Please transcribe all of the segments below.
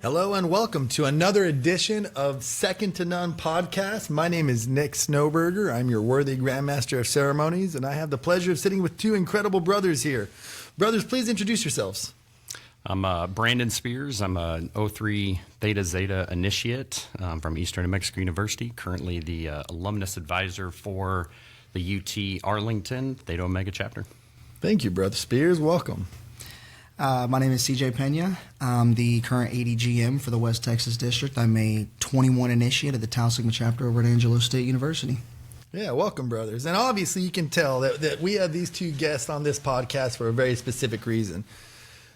Hello and welcome to another edition of Second to None podcast. My name is Nick Snowberger. I'm your worthy Grandmaster of Ceremonies, and I have the pleasure of sitting with two incredible brothers here. Brothers, please introduce yourselves. I'm Brandon Spears. I'm an 03 Theta Zeta initiate from Eastern New Mexico University, currently the alumnus advisor for the UT Arlington Theta Omega chapter. Thank you, Brother Spears. Welcome. My name is CJ Peña. I'm the current ADGM for the West Texas District. I'm a 21 initiate at the Tau Sigma chapter over at Angelo State University. Yeah, welcome, brothers. And obviously you can tell that we have these two guests on this podcast for a very specific reason.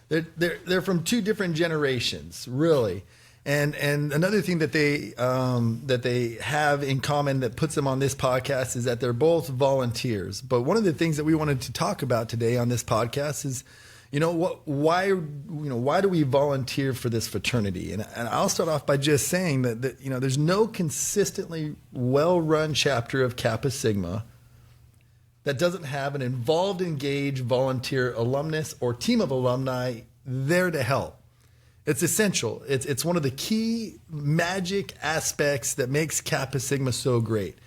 They're from two different generations, really. And another thing that they have in common that puts them on this podcast is that they're both volunteers. But one of the things that we wanted to talk about today on this podcast is, why do we volunteer for this fraternity? And I'll start off by just saying that there's no consistently well-run chapter of Kappa Sigma that doesn't have an involved, engaged volunteer alumnus or team of alumni there to help. It's essential. It's one of the key magic aspects that makes Kappa Sigma so great.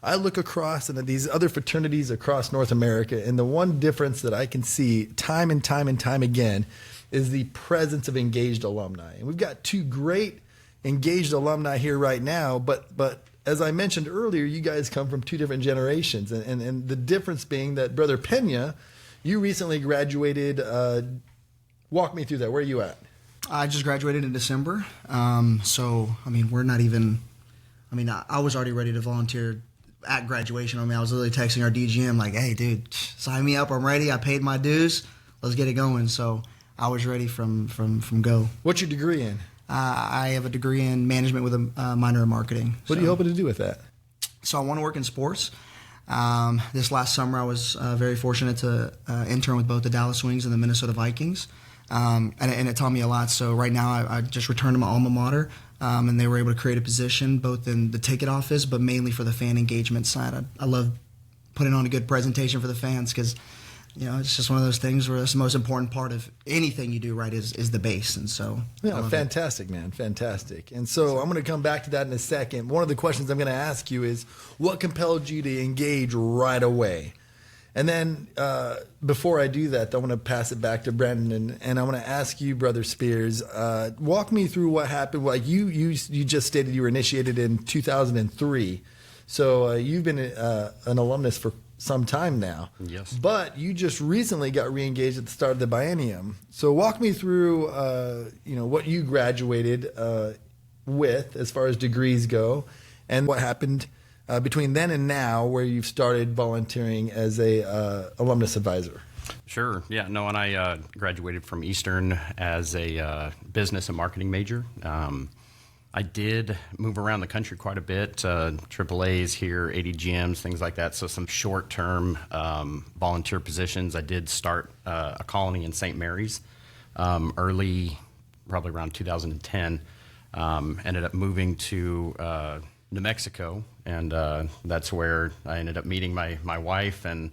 I look across and at these other fraternities across North America, and the one difference that I can see time and time again is the presence of engaged alumni. And we've got two great engaged alumni here right now, but as I mentioned earlier, you guys come from two different generations, and the difference being that Brother Peña, you recently graduated. Walk me through that. Where are you at? I just graduated in December, so we're not even. I was already ready to volunteer at graduation. I was literally texting our DGM like, "Hey, dude, sign me up. I'm ready. I paid my dues. Let's get it going." So I was ready from go. What's your degree in? I have a degree in management with a minor in marketing. What are you hoping to do with that? So I want to work in sports. This last summer, I was very fortunate to intern with both the Dallas Wings and the Minnesota Vikings. And it taught me a lot. So right now, I just returned to my alma mater, and they were able to create a position both in the ticket office, but mainly for the fan engagement side. I love putting on a good presentation for the fans because, it's just one of those things where it's the most important part of anything you do, right, is the base. And so, yeah, fantastic, man, fantastic. And so I'm going to come back to that in a second. One of the questions I'm going to ask you is, what compelled you to engage right away? And then before I do that, I want to pass it back to Brandon, and I want to ask you, Brother Spears, walk me through what happened. Like you just stated you were initiated in 2003, so you've been an alumnus for some time now. Yes. But you just recently got re-engaged at the start of the biennium. So walk me through, what you graduated with as far as degrees go, and what happened between then and now, where you've started volunteering as a alumnus advisor. Sure. Yeah. No, and I graduated from Eastern as a business and marketing major. I did move around the country quite a bit, AAAs here, ADGMs, things like that. So some short-term volunteer positions. I did start a colony in St. Mary's early, probably around 2010. Ended up moving to New Mexico, and that's where I ended up meeting my wife, and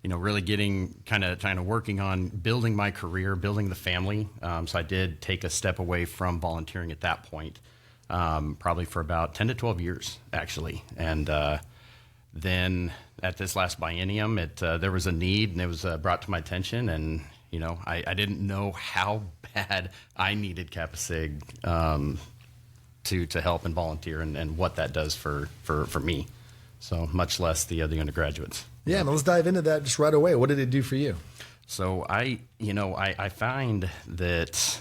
really getting kind of working on building my career, building the family. So I did take a step away from volunteering at that point, probably for about 10 to 12 years actually. And then at this last biennium, there was a need, and it was brought to my attention, and I didn't know how bad I needed Kappa Sig to help and volunteer, and what that does for me. So much less the other undergraduates. Yeah, let's dive into that just right away. What did it do for you? So I find that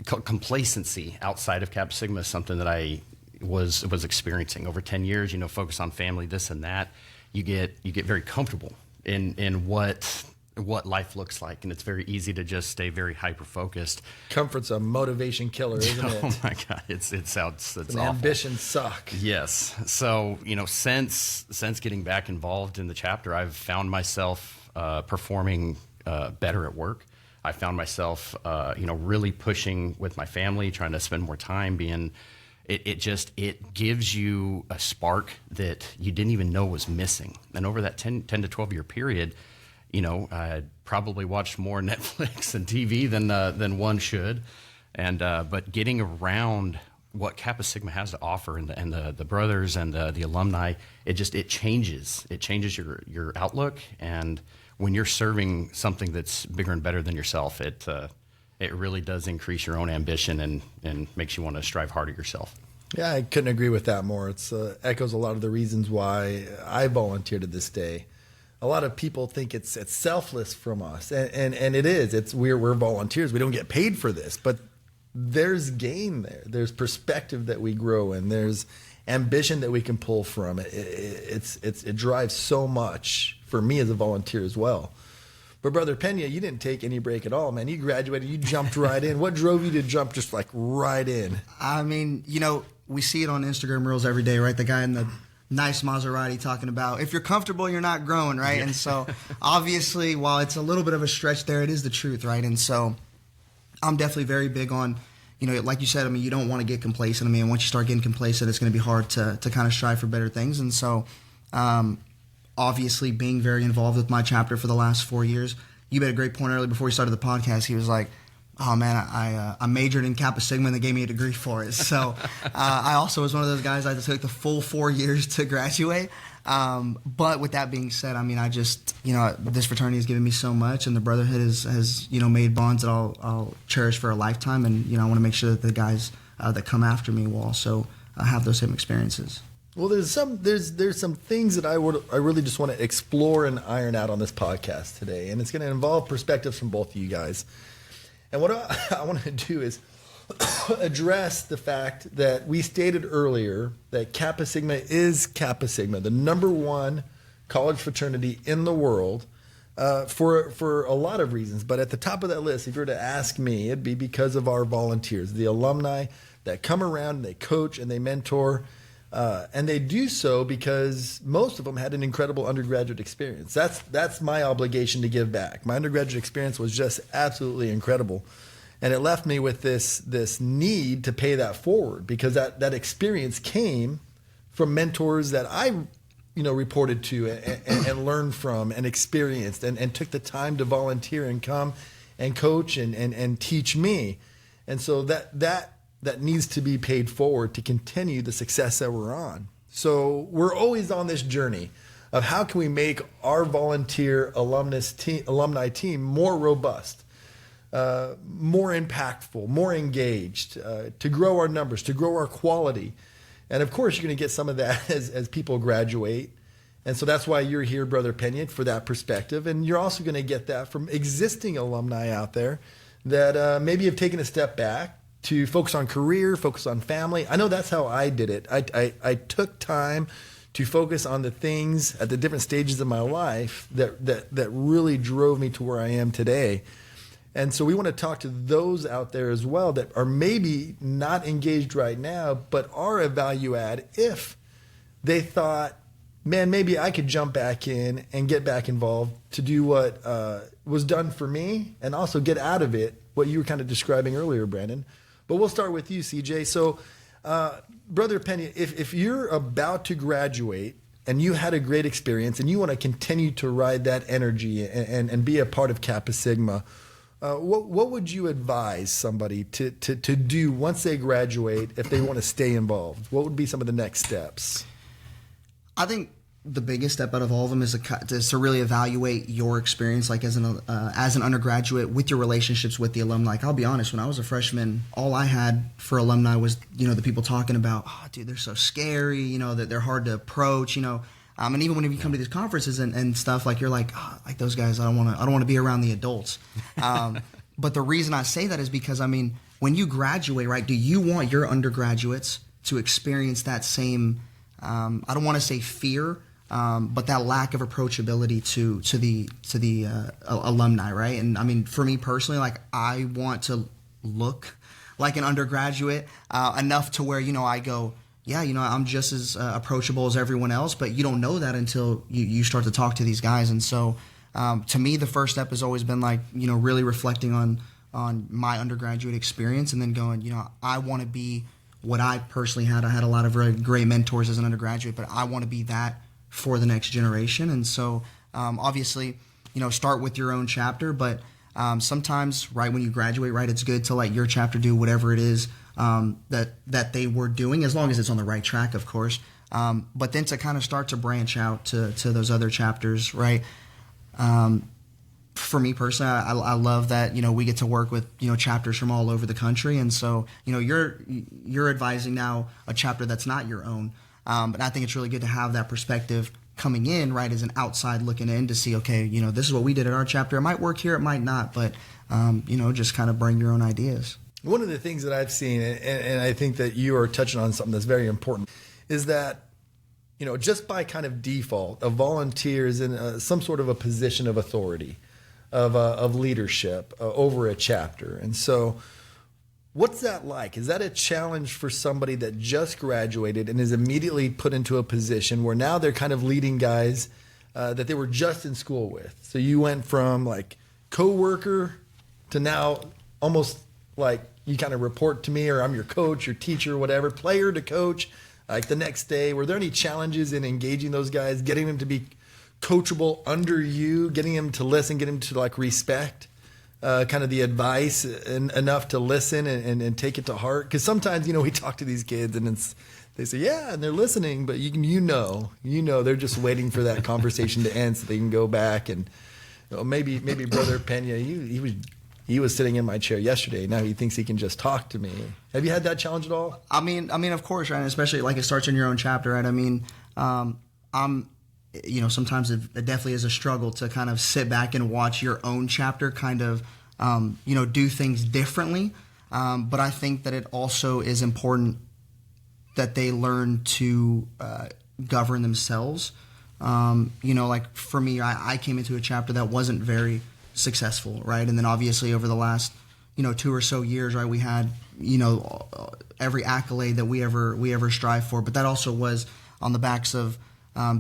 complacency outside of Kappa Sigma is something that I was experiencing over 10 years. Focus on family, this and that. You get very comfortable in what life looks like, and it's very easy to just stay very hyper focused. Comfort's a motivation killer, isn't it? Oh my God, it's awful. Ambitions suck. Yes. So since getting back involved in the chapter, I've found myself performing better at work. I found myself really pushing with my family, trying to spend more time being. It gives you a spark that you didn't even know was missing, and over that 10 to 12 year period. I probably watched more Netflix and TV than one should, And but getting around what Kappa Sigma has to offer, and the brothers and the alumni, it changes your outlook. And when you're serving something that's bigger and better than yourself, it really does increase your own ambition and makes you want to strive harder yourself. Yeah, I couldn't agree with that more. It's echoes a lot of the reasons why I volunteer to this day. A lot of people think it's selfless from us, and it is. We're volunteers. We don't get paid for this, but there's gain there. There's perspective that we grow in. There's ambition that we can pull from. It drives so much for me as a volunteer as well. But Brother Peña, you didn't take any break at all, man. You graduated, you jumped right in. What drove you to jump just like right in? I mean, we see it on Instagram Reels every day, right? The guy in the nice Maserati talking about, if you're comfortable, you're not growing, right? And so obviously, while it's a little bit of a stretch there, it is the truth, right? And so I'm definitely very big on, like you said, I mean, you don't want to get complacent. I mean, once you start getting complacent, it's going to be hard to kind of strive for better things. And so obviously being very involved with my chapter for the last 4 years, you made a great point earlier before we started the podcast. He was like, oh man, I majored in Kappa Sigma and they gave me a degree for it. So I also was one of those guys that took the full 4 years to graduate. But with that being said, I mean, I just, this fraternity has given me so much, and the brotherhood has made bonds that I'll cherish for a lifetime. And, I want to make sure that the guys that come after me will also have those same experiences. Well, there's some things that I really just want to explore and iron out on this podcast today. And it's going to involve perspectives from both of you guys. And what I want to do is address the fact that we stated earlier that Kappa Sigma is Kappa Sigma, the number one college fraternity in the world, for a lot of reasons. But at the top of that list, if you were to ask me, it'd be because of our volunteers, the alumni that come around and they coach and they mentor. And they do so because most of them had an incredible undergraduate experience. That's my obligation to give back. My undergraduate experience was just absolutely incredible. And it left me with this need to pay that forward, because that experience came from mentors that I reported to and learned from and experienced and took the time to volunteer and come and coach and teach me. And so that needs to be paid forward to continue the success that we're on. So we're always on this journey of how can we make our volunteer alumni team more robust, more impactful, more engaged, to grow our numbers, to grow our quality. And of course, you're going to get some of that as people graduate. And so that's why you're here, Brother Peña, for that perspective. And you're also going to get that from existing alumni out there that maybe have taken a step back to focus on career, focus on family. I know that's how I did it. I took time to focus on the things at the different stages of my life that really drove me to where I am today. And so we want to talk to those out there as well that are maybe not engaged right now, but are a value add if they thought, man, maybe I could jump back in and get back involved to do what was done for me and also get out of it what you were kind of describing earlier, Brandon. But we'll start with you, CJ. So, Brother Peña, if you're about to graduate and you had a great experience and you want to continue to ride that energy and be a part of Kappa Sigma, what would you advise somebody to do once they graduate if they want to stay involved? What would be some of the next steps? I think the biggest step out of all of them is to really evaluate your experience, like as an undergraduate, with your relationships with the alumni. Like, I'll be honest, when I was a freshman, all I had for alumni was, the people talking about, oh, dude, they're so scary, that they're hard to approach, and even when you come to these conferences and stuff, like, you're like, oh, like those guys, I don't want to be around the adults. But the reason I say that is because, I mean, when you graduate, right, do you want your undergraduates to experience that same, I don't want to say fear, but that lack of approachability to the alumni, right? And I mean, for me personally, like, I want to look like an undergraduate enough to where I go, yeah, I'm just as approachable as everyone else, but you don't know that until you start to talk to these guys. And so, to me, the first step has always been like, really reflecting on my undergraduate experience, and then going, I want to be what I personally had. I had a lot of really great mentors as an undergraduate, but I want to be that for the next generation. And so obviously, start with your own chapter, but Sometimes right when you graduate, right, it's good to let your chapter do whatever it is that they were doing, as long as it's on the right track, of course. But then to kind of start to branch out to those other chapters, right? For me personally, I love that, we get to work with, chapters from all over the country. And so, you're advising now a chapter that's not your own. But I think it's really good to have that perspective coming in, right, as an outside looking in to see, okay, this is what we did at our chapter. It might work here, it might not, but, just kind of bring your own ideas. One of the things that I've seen, and I think that you are touching on something that's very important, is that, just by kind of default, a volunteer is in some sort of a position of authority, of leadership over a chapter. And so what's that like? Is that a challenge for somebody that just graduated and is immediately put into a position where now they're kind of leading guys that they were just in school with? So you went from like co-worker to now almost like you kind of report to me, or I'm your coach, your teacher, whatever, player to coach, like the next day. Were there any challenges in engaging those guys, getting them to be coachable under you, getting them to listen, getting them to like respect kind of the advice and enough to listen and take it to heart? Because sometimes, we talk to these kids and they say, yeah, and they're listening, but you know, they're just waiting for that conversation to end so they can go back and maybe Brother Peña, he was sitting in my chair yesterday. Now he thinks he can just talk to me. Have you had that challenge at all? I mean, of course, right? Especially like it starts in your own chapter, right? I mean, sometimes it definitely is a struggle to kind of sit back and watch your own chapter kind of, do things differently. But I think that it also is important that they learn to govern themselves. Like for me, I came into a chapter that wasn't very successful, right? And then obviously over the last, 2 or so years, right, we had, every accolade that we ever strive for. But that also was on the backs of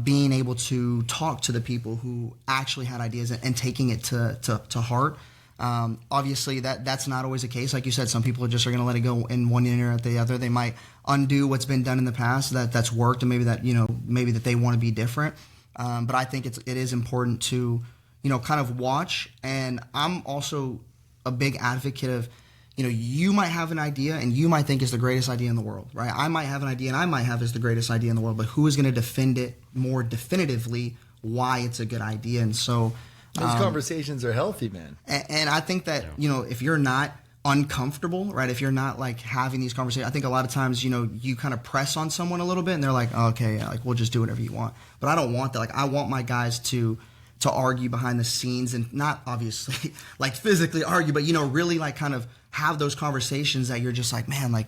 being able to talk to the people who actually had ideas and taking it to heart. Obviously, that's not always the case. Like you said, some people just are going to let it go in one ear or the other. They might undo what's been done in the past that's worked, and maybe that they want to be different. But I think it is important to kind of watch. And I'm also a big advocate of, you might have an idea and you might think it's the greatest idea in the world, right? I might have an idea and I might have it's the greatest idea in the world, but who is going to defend it more definitively why it's a good idea? And so those conversations are healthy, man. And I think that, if you're not uncomfortable, right? If you're not like having these conversations, I think a lot of times, you kind of press on someone a little bit and they're like, oh, okay, like we'll just do whatever you want. But I don't want that. Like I want my guys to argue behind the scenes, and not obviously like physically argue, but, really like kind of have those conversations that you're just like, man, like,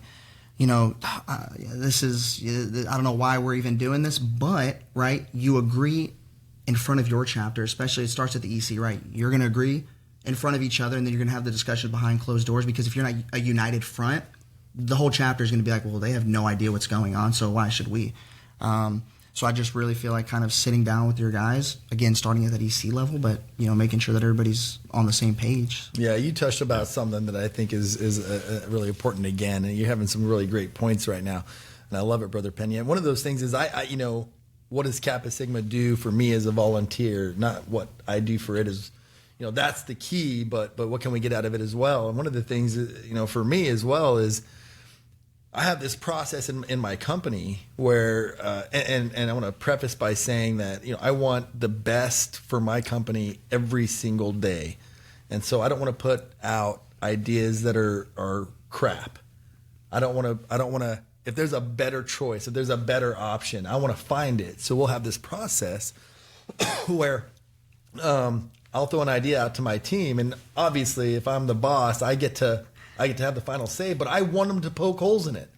this is, I don't know why we're even doing this, but right. You agree in front of your chapter, especially it starts at the EC, right? You're going to agree in front of each other, and then you're going to have the discussion behind closed doors, because if you're not a united front, the whole chapter is going to be like, well, they have no idea what's going on, so why should we? So I just really feel like kind of sitting down with your guys, again, starting at that EC level, but, making sure that everybody's on the same page. Yeah, you touched about something that I think is really important again, and you're having some really great points right now, and I love it, Brother Peña. And one of those things is I what does Kappa Sigma do for me as a volunteer? Not what I do for it is, that's the key, but what can we get out of it as well? And one of the things, for me as well is I have this process in my company where, and I want to preface by saying that, I want the best for my company every single day. And so I don't want to put out ideas that are crap. I don't want to, if there's a better choice, if there's a better option, I want to find it. So we'll have this process where I'll throw an idea out to my team. And obviously if I'm the boss, I get to have the final say, but I want them to poke holes in it.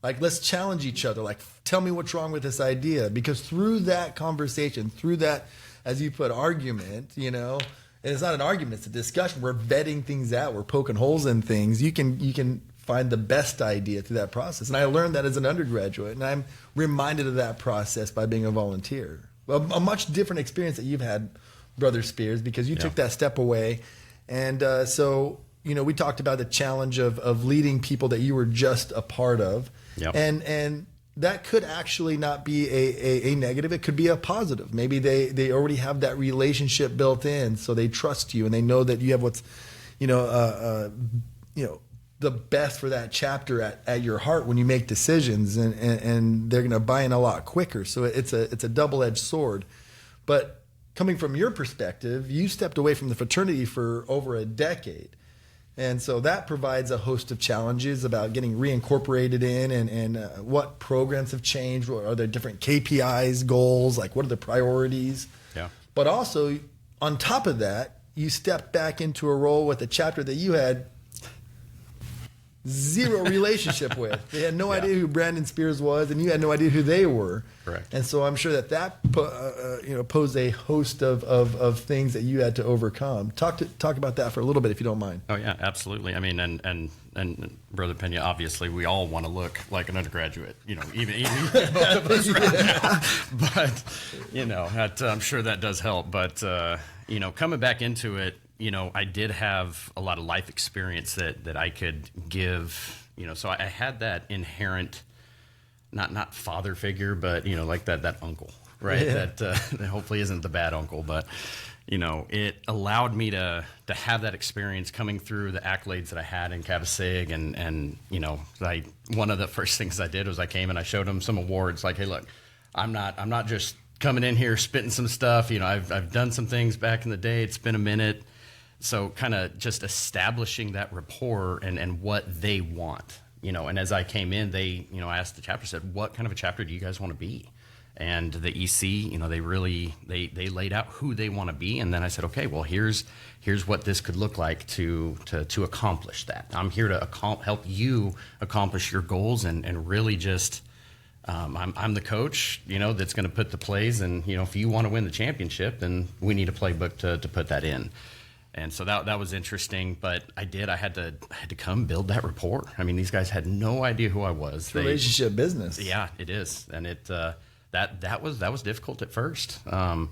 Like, let's challenge each other. Like, tell me what's wrong with this idea. Because through that conversation, through that, as you put, argument, and it's not an argument, it's a discussion. We're vetting things out. We're poking holes in things. You can find the best idea through that process. And I learned that as an undergraduate, and I'm reminded of that process by being a volunteer. Well, a much different experience that you've had, Brother Spears, because you took that step away. And so, we talked about the challenge of leading people that you were just a part of. Yep. And that could actually not be a negative. It could be a positive. Maybe they already have that relationship built in, so they trust you and they know that you have what's, the best for that chapter at your heart when you make decisions, and they're going to buy in a lot quicker. So it's a double-edged sword. But coming from your perspective, you stepped away from the fraternity for over a decade. And so that provides a host of challenges about getting reincorporated in, and what programs have changed. Are there different KPIs, goals? Like, what are the priorities? Yeah. But also, on top of that, you stepped back into a role with a chapter that you had zero relationship with. They had no idea who Brandon Spears was, and you had no idea who they were. Correct. And so I'm sure that posed a host of things that you had to overcome. Talk about that for a little bit, if you don't mind. Oh yeah, absolutely. I mean, and Brother Peña, obviously, we all want to look like an undergraduate. Even both of us right now. But I'm sure that does help. But coming back into it, I did have a lot of life experience that I could give. So I had that inherent, not father figure, but like that uncle, right? Yeah. That hopefully isn't the bad uncle, but it allowed me to have that experience coming through the accolades that I had in Kappa Sig, and one of the first things I did was I came and I showed them some awards. Like, hey, look, I'm not just coming in here spitting some stuff. I've done some things back in the day. It's been a minute. So kind of just establishing that rapport and what they want, and as I came in, I asked the chapter, said, what kind of a chapter do you guys want to be? And the EC, they really, they laid out who they want to be. And then I said, okay, well, here's what this could look like to accomplish that. I'm here to help you accomplish your goals and really just, I'm the coach, that's going to put the plays. And, if you want to win the championship, then we need a playbook to put that in. And so that was interesting, but I had to come build that rapport. I mean, these guys had no idea who I was. It's relationship business. Yeah, it is, and that was difficult at first. And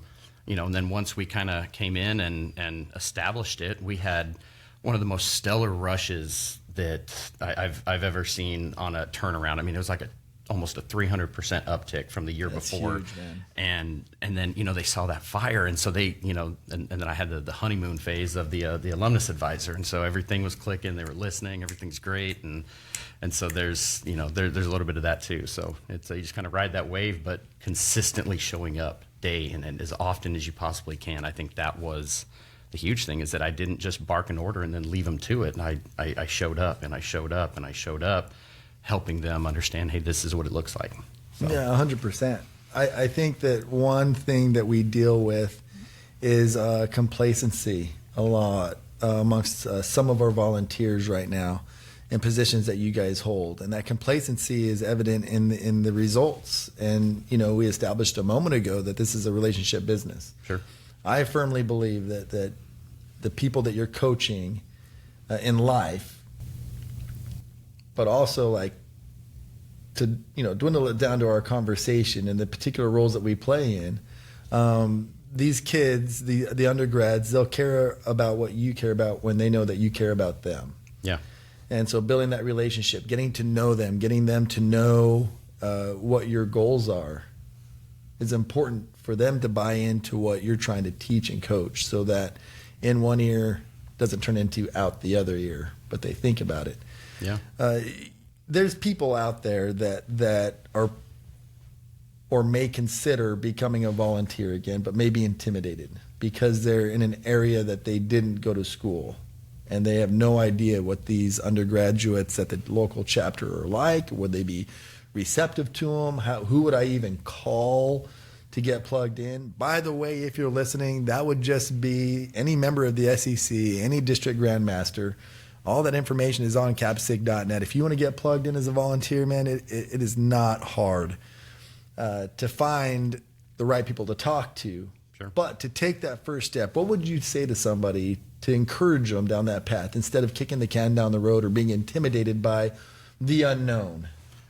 then once we kind of came in and established it, we had one of the most stellar rushes that I've ever seen on a turnaround. I mean, it was like almost a 300% uptick from the year before. Huge, man. And then they saw that fire, and so they and then I had the honeymoon phase of the alumnus advisor, and so everything was clicking. They were listening, everything's great, and so there's there's a little bit of that too. So it's you just kind of ride that wave, but consistently showing up day and as often as you possibly can. I think that was the huge thing, is that I didn't just bark an order and then leave them to it. And I showed up and I showed up and I showed up, helping them understand, hey, this is what it looks like. So. Yeah, 100%. I think that one thing that we deal with is complacency a lot amongst some of our volunteers right now in positions that you guys hold. And that complacency is evident in the results. And, we established a moment ago that this is a relationship business. Sure. I firmly believe that the people that you're coaching in life, but also to dwindle it down to our conversation and the particular roles that we play in, these kids, the undergrads, they'll care about what you care about when they know that you care about them. Yeah. And so building that relationship, getting to know them, getting them to know what your goals are, is important for them to buy into what you're trying to teach and coach, so that in one ear doesn't turn into out the other ear, but they think about it. Yeah. There's people out there that are or may consider becoming a volunteer again, but may be intimidated because they're in an area that they didn't go to school, and they have no idea what these undergraduates at the local chapter are like. Would they be receptive to them? Who would I even call to get plugged in? By the way, if you're listening, that would just be any member of the SEC, any district grandmaster. All that information is on kapsig.net. If you want to get plugged in as a volunteer, man, it is not hard to find the right people to talk to. Sure. But to take that first step, what would you say to somebody to encourage them down that path instead of kicking the can down the road or being intimidated by the unknown?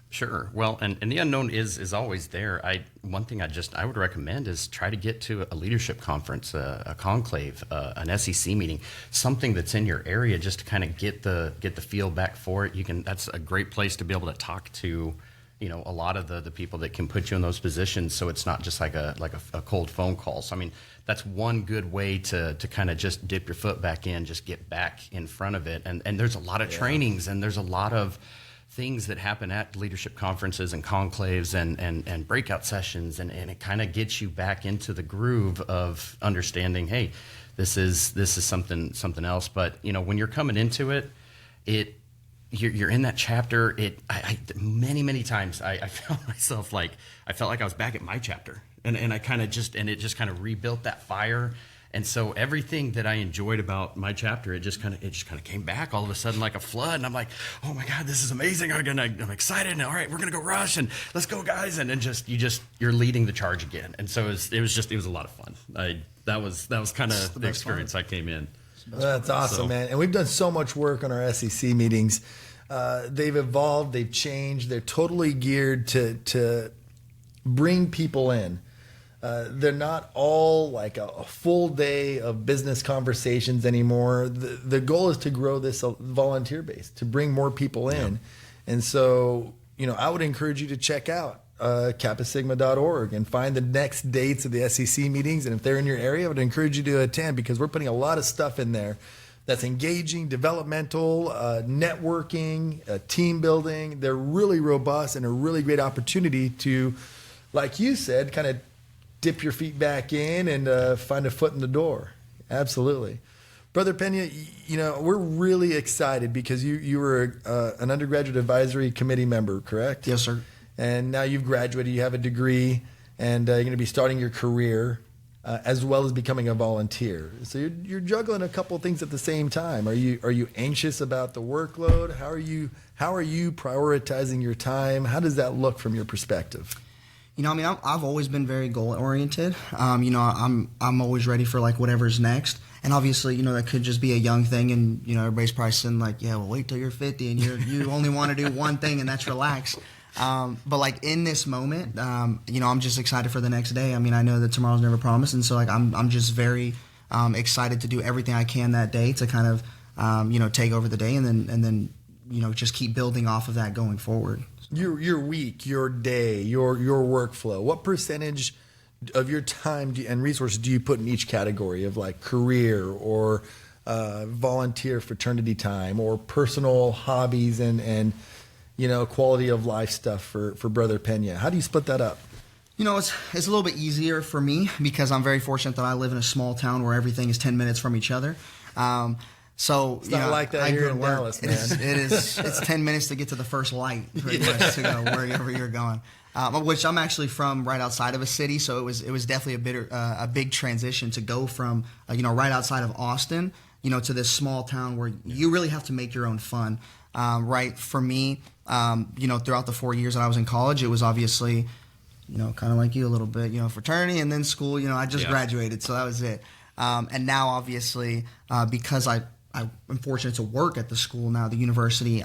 Sure. Well, and the unknown is always there. One thing I would recommend is try to get to a leadership conference, a conclave, an SEC meeting, something that's in your area, just to kind of get the feel back for it. That's a great place to be able to talk to a lot of the people that can put you in those positions, so it's not just like a cold phone call. So I mean, that's one good way to kind of just dip your foot back in, just get back in front of it. And there's a lot of trainings, and there's a lot of things that happen at leadership conferences and conclaves and breakout sessions, and it kind of gets you back into the groove of understanding, hey, this is something else. But when you're coming into it, you're in that chapter. Many times I felt myself I felt like I was back at my chapter, and it just kind of rebuilt that fire. And so everything that I enjoyed about my chapter, it just kind of came back all of a sudden like a flood. And I'm like, oh my God, this is amazing! I'm excited. And all right, we're gonna go rush, and let's go, guys. And then you're leading the charge again. And so it was a lot of fun. That was kind of the experience I came in. That's awesome, man. And we've done so much work on our SEC meetings. They've evolved, they've changed. They're totally geared to bring people in. They're not all like a full day of business conversations anymore. The goal is to grow this volunteer base, to bring more people in. Yeah. And so, I would encourage you to check out kappasigma.org and find the next dates of the SEC meetings. And if they're in your area, I would encourage you to attend, because we're putting a lot of stuff in there that's engaging, developmental, networking, team building. They're really robust and a really great opportunity to, like you said, kind of dip your feet back in and find a foot in the door. Absolutely. Brother Peña, we're really excited because you were an undergraduate advisory committee member, correct? Yes, sir. And now you've graduated, you have a degree, and you're going to be starting your career as well as becoming a volunteer. So you're juggling a couple of things at the same time. Are you anxious about the workload? How are you prioritizing your time? How does that look from your perspective? I've always been very goal oriented. I'm always ready for whatever's next. And obviously, that could just be a young thing, and everybody's probably saying wait till you're 50 and you only want to do one thing, and that's relax. But in this moment, I'm just excited for the next day. I know that tomorrow's never promised, and so I'm just very excited to do everything I can that day to kind of take over the day, and then just keep building off of that going forward. Your week, your day, your workflow. What percentage of your time and resources do you put in each category of career or volunteer fraternity time or personal hobbies and quality of life stuff for Brother Peña? How do you split that up? It's a little bit easier for me because I'm very fortunate that I live in a small town where everything is 10 minutes from each other. So it's not like that here in Dallas, man. It's 10 minutes to get to the first light, pretty much, to go wherever you're going. Which I'm actually from right outside of a city, so it was definitely a big transition to go from right outside of Austin, to this small town where you really have to make your own fun. Right, for me, throughout the 4 years that I was in college, it was obviously, kind of like you a little bit, fraternity, and then school. I just graduated, so that was it. And now, obviously, because I'm fortunate to work at the school now, the university,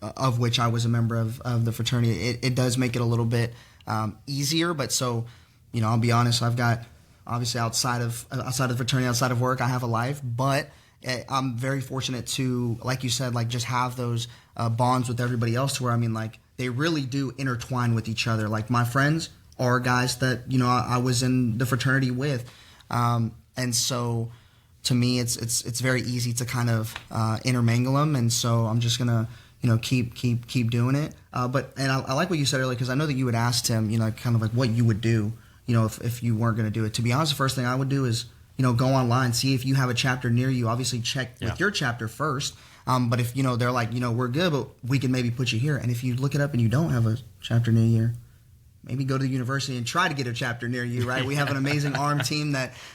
of which I was a member of the fraternity, it does make it a little bit easier. But so, I'll be honest, I've got, obviously, outside of the fraternity, outside of work, I have a life, but I'm very fortunate to, like you said, just have those bonds with everybody else, to where they really do intertwine with each other. My friends are guys that I was in the fraternity with, and so to me it's very easy to kind of intermingle them, and so I'm just gonna keep doing it. But I like what you said earlier, because I know that you had asked him kind of what you would do if you weren't going to do it. To be honest, the first thing I would do is go online, see if you have a chapter near you. Obviously, check with your chapter first. But if, they're like, we're good, but we can maybe put you here. And if you look it up and you don't have a chapter near you, maybe go to the university and try to get a chapter near you, right? We have an amazing ARM team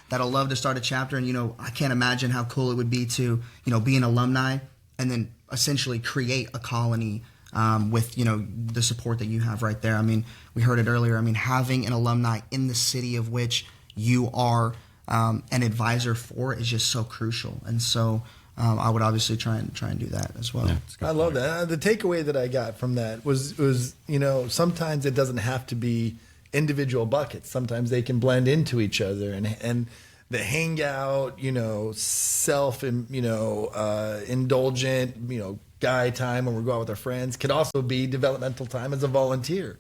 that'll love to start a chapter. And, I can't imagine how cool it would be to, be an alumni and then essentially create a colony with, the support that you have right there. We heard it earlier. Having an alumni in the city of which you are an advisor for is just so crucial. And so I would obviously try and do that as well. Yeah, I love that. The takeaway that I got from that was sometimes it doesn't have to be individual buckets. Sometimes they can blend into each other, and the hangout, self and indulgent, guy time when we go out with our friends could also be developmental time as a volunteer.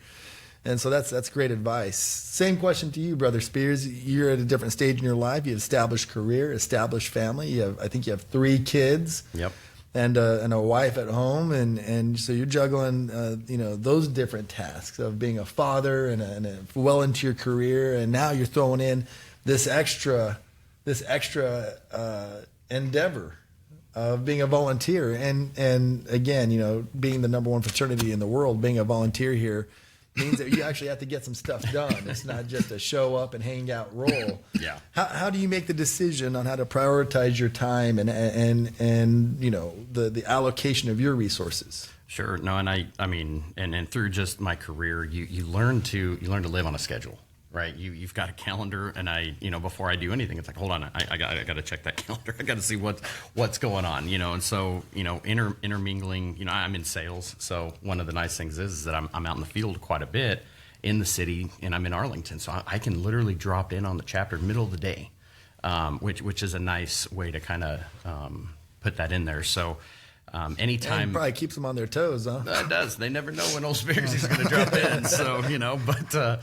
And so that's great advice. Same question to you, Brother Spears. You're at a different stage in your life. You have established career, established family. I think you have 3 kids. Yep. And a wife at home, and so you're juggling, those different tasks of being a father and well into your career, and now you're throwing in this extra endeavor of being a volunteer, and again, being the number one fraternity in the world, being a volunteer here means that you actually have to get some stuff done. It's not just a show up and hang out role. Yeah. How do you make the decision on how to prioritize your time and the allocation of your resources? Sure. No, and I mean, through just my career, you learn to live on a schedule, right? You've got a calendar, and before I do anything, it's like, hold on, I got to check that calendar. I got to see what's going on, and so intermingling. I'm in sales, so one of the nice things is that I'm out in the field quite a bit in the city, and I'm in Arlington, so I can literally drop in on the chapter middle of the day, which is a nice way to kind of put that in there. So. Anytime and probably keeps them on their toes, huh? It does. They never know when old Spears is going to drop in. So but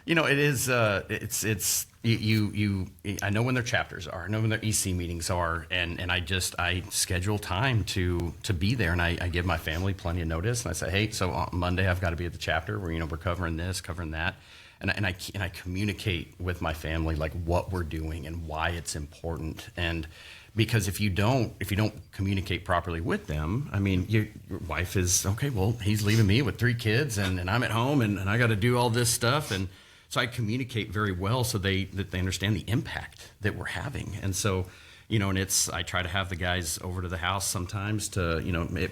it is. It's you. I know when their chapters are. I know when their EC meetings are, and I schedule time to be there, and I give my family plenty of notice, and I say, hey, so on Monday I've got to be at the chapter where we're covering this, covering that, and I communicate with my family like what we're doing and why it's important. And because if you don't communicate properly with them, I mean, your wife is, okay, well, he's leaving me with 3 kids and I'm at home and I got to do all this stuff. And so I communicate very well so that they understand the impact that we're having. And so, and I try to have the guys over to the house sometimes to,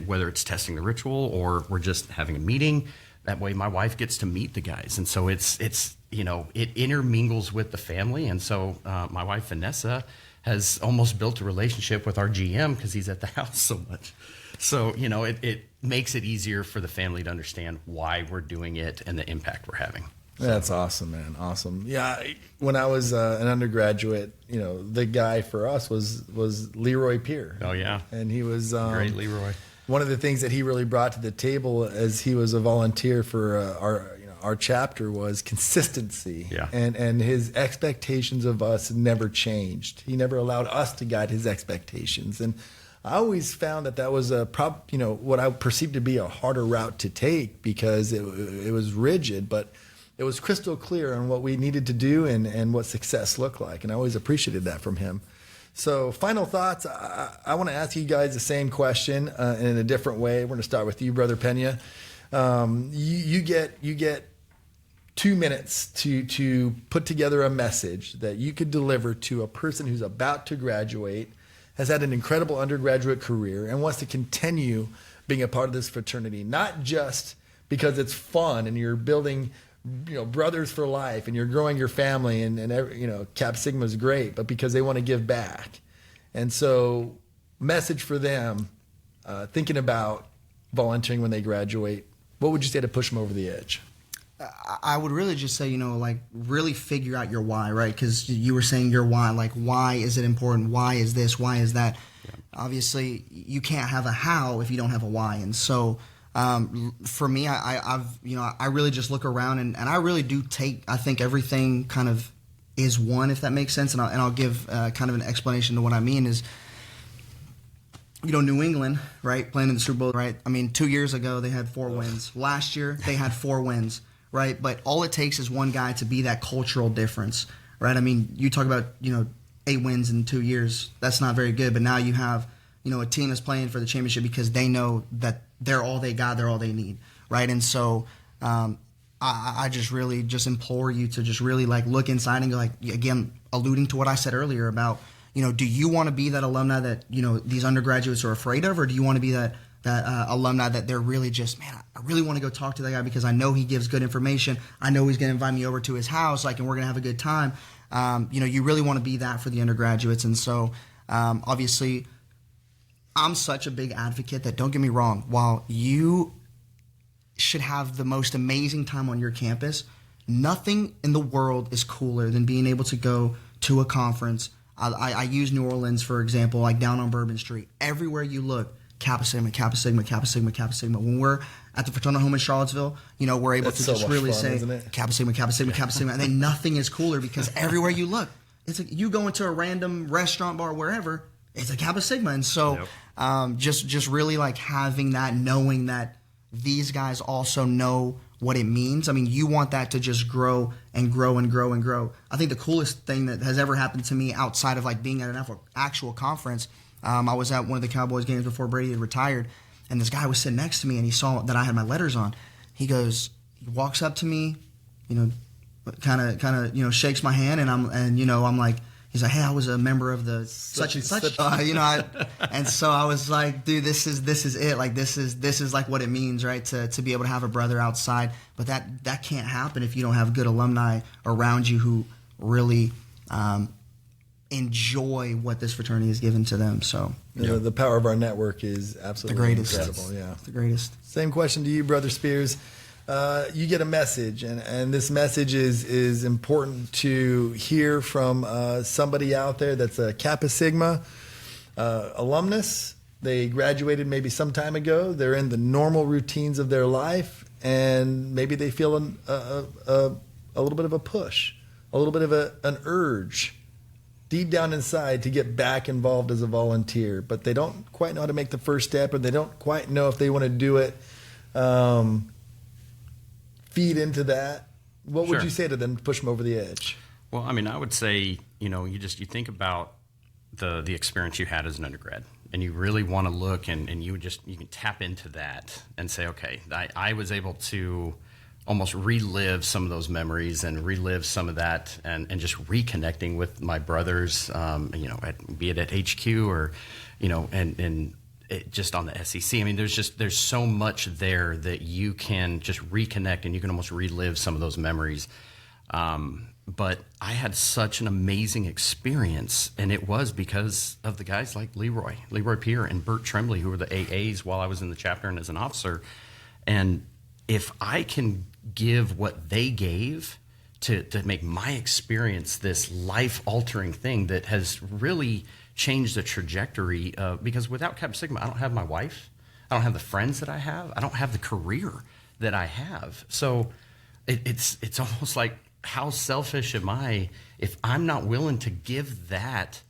whether it's testing the ritual or we're just having a meeting. That way my wife gets to meet the guys. And so it intermingles with the family. And so my wife, Vanessa, has almost built a relationship with our GM because he's at the house so much. So, it makes it easier for the family to understand why we're doing it and the impact we're having. So. That's awesome, man. Awesome. Yeah. When I was an undergraduate, the guy for us was Leroy Peer. Oh, yeah. And he was great Leroy. One of the things that he really brought to the table as he was a volunteer for our chapter was consistency. Yeah. And his expectations of us never changed. He never allowed us to guide his expectations. And I always found that was what I perceived to be a harder route to take because it was rigid, but it was crystal clear on what we needed to do and what success looked like. And I always appreciated that from him. So final thoughts. I want to ask you guys the same question in a different way. We're going to start with you, Brother Peña. You get 2 minutes to put together a message that you could deliver to a person who's about to graduate, has had an incredible undergraduate career, and wants to continue being a part of this fraternity, not just because it's fun and you're building brothers for life and you're growing your family and Kappa Sigma is great, but because they want to give back. And so message for them, thinking about volunteering when they graduate, what would you say to push them over the edge? I would really just say, really figure out your why, right? Because you were saying your why, like why is it important? Why is this? Why is that? Yeah. Obviously, you can't have a how if you don't have a why. And so for me, I really just look around and I really do take, I think everything kind of is one, if that makes sense. And I'll give kind of an explanation to what I mean is, New England, right, playing in the Super Bowl, right? I mean, 2 years ago, they had 4 wins. Last year, they had 4 wins, right? But all it takes is one guy to be that cultural difference, right? I mean, you talk about, 8 wins in 2 years. That's not very good. But now you have, a team that's playing for the championship because they know that they're all they got, they're all they need, right? And so I just really just implore you to just really look inside and go again, alluding to what I said earlier about, do you want to be that alumni that, these undergraduates are afraid of, or do you want to be that alumni that they're really just, man, I really want to go talk to that guy because I know he gives good information. I know he's going to invite me over to his house, and we're going to have a good time. You really want to be that for the undergraduates. And so, obviously, I'm such a big advocate that, don't get me wrong, while you should have the most amazing time on your campus, nothing in the world is cooler than being able to go to a conference, I use New Orleans, for example, like down on Bourbon Street. Everywhere you look, Kappa Sigma, Kappa Sigma, Kappa Sigma, Kappa Sigma. When we're at the fraternal home in Charlottesville, we're able to just really say Kappa Sigma, Kappa Sigma, Kappa Sigma, and then nothing is cooler because everywhere you look, it's like you go into a random restaurant, bar, wherever, it's a Kappa Sigma. And so just really like having that, knowing that these guys also know what it means. I mean, you want that to just grow and grow and grow and grow. I think the coolest thing that has ever happened to me outside of like being at an actual conference, I was at one of the Cowboys games before Brady had retired, and this guy was sitting next to me, and he saw that I had my letters on. He walks up to me, kind of, shakes my hand, and I'm like, he's like, hey, I was a member of the such and such, and so I was like, dude, this is it. Like, this is like what it means, right? To be able to have a brother outside, but that can't happen if you don't have good alumni around you who really enjoy what this fraternity has given to them. So the power of our network is absolutely the greatest. Incredible. Yeah, the greatest. Same question to you, Brother Spears. You get a message, and this message is important to hear from somebody out there that's a Kappa Sigma alumnus. They graduated maybe some time ago. They're in the normal routines of their life, and maybe they feel a little bit of a push, a little bit of an urge deep down inside to get back involved as a volunteer, but they don't quite know how to make the first step, or they don't quite know if they want to do it. Feed into that. What would you say to them to push them over the edge? Well, I mean, I would say, you think about the experience you had as an undergrad, and you really want to look and you can tap into that and say, okay, I was able to almost relive some of those memories and relive some of that and just reconnecting with my brothers, be it at HQ or, and just on the SEC. I mean, there's so much there that you can just reconnect and you can almost relive some of those memories. But I had such an amazing experience, and it was because of the guys like Leroy Pierre and Bert Tremblay, who were the AAs while I was in the chapter and as an officer. And if I can give what they gave to make my experience this life-altering thing that has really changed the trajectory, because without Kappa Sigma, I don't have my wife, I don't have the friends that I have, I don't have the career that I have. So it's almost like, how selfish am I if I'm not willing to give that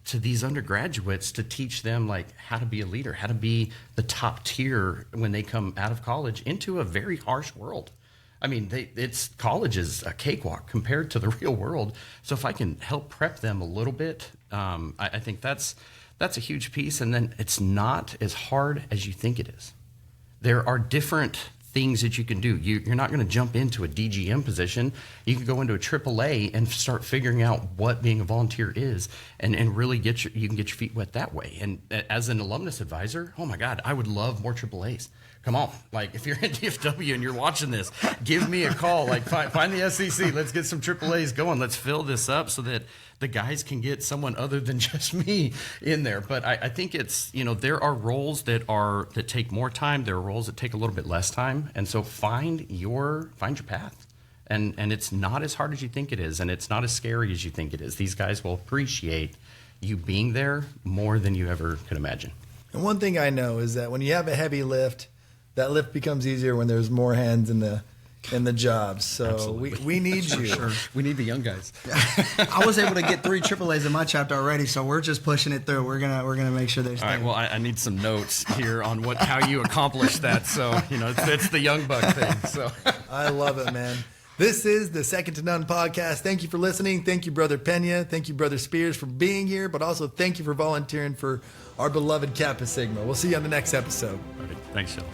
to these undergraduates to teach them like how to be a leader, how to be the top tier when they come out of college into a very harsh world. I mean, college is a cakewalk compared to the real world. So if I can help prep them a little bit, I think that's a huge piece. And then it's not as hard as you think it is. There are different things that you can do. You're not going to jump into a DGM position. You can go into a AAA and start figuring out what being a volunteer is, and really you can get your feet wet that way. And as an alumnus advisor, oh my God, I would love more AAAs. Come on, like if you're in DFW and you're watching this, give me a call. Like find the SEC. Let's get some AAAs going. Let's fill this up so that the guys can get someone other than just me in there. But I think it's, there are roles that take more time. There are roles that take a little bit less time. And so find your path. And it's not as hard as you think it is, and it's not as scary as you think it is. These guys will appreciate you being there more than you ever could imagine. And one thing I know is that when you have a heavy lift, that lift becomes easier when there's more hands in the job. So we need you. Sure. We need the young guys. I was able to get 3 AAAs in my chapter already, so we're just pushing it through. We're gonna make sure they stay. All right. Well, I need some notes here on how you accomplish that. So it's the young buck thing. So I love it, man. This is the Second to None podcast. Thank you for listening. Thank you, Brother Peña. Thank you, Brother Spears, for being here, but also thank you for volunteering for our beloved Kappa Sigma. We'll see you on the next episode. All right. Thanks, Shell.